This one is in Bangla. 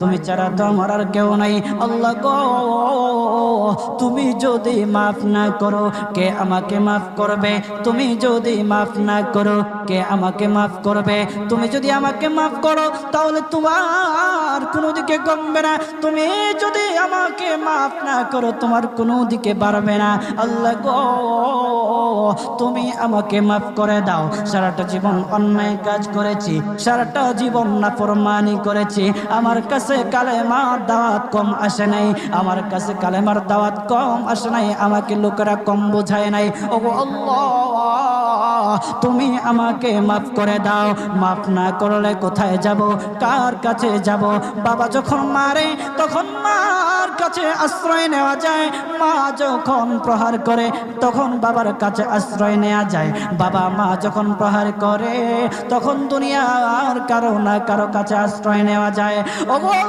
তুমি ছাড়া তো আমার আর কেউ নাই। আল্লাহ গো, তুমি যদি মাফ না করো কে আমাকে মাফ করবে? তুমি যদি মাফ না করো কে আমাকে মাফ করবে? তুমি যদি আমাকে মাফ করো তাহলে তোমার কোনো দিকে কমবে না, তুমি যদি আমাকে মাফ না করো তোমার কোনো দিকে বাড়বে না। আল্লাহ গো, তুমি আমাকে মাফ করে দাও। সারাটা জীবন অন্যায় কাজ করেছি, সারাটা জীবন নাফরমানি করেছি, আমার কাছে কালেমার দাওয়াত কম আসে নাই, আমার কাছে কালেমার দাওয়াত কম আসে নাই, আমাকে লোকেরা কম বোঝায় নাই। ওগো আল্লাহ, তুমি আমাকে মাফ করে দাও। মাফ না করলে কোথায় যাব, কার কাছে যাব? বাবা যখন মারে তখন মার কাছে আশ্রয় নেওয়া যায়, মা যখন প্রহার করে তখন বাবার কাছে আশ্রয় নেওয়া যায়, বাবা মা যখন প্রহার করে তখন দুনিয়ার কারো না কারো কাছে আশ্রয় নেওয়া যায়। ওগো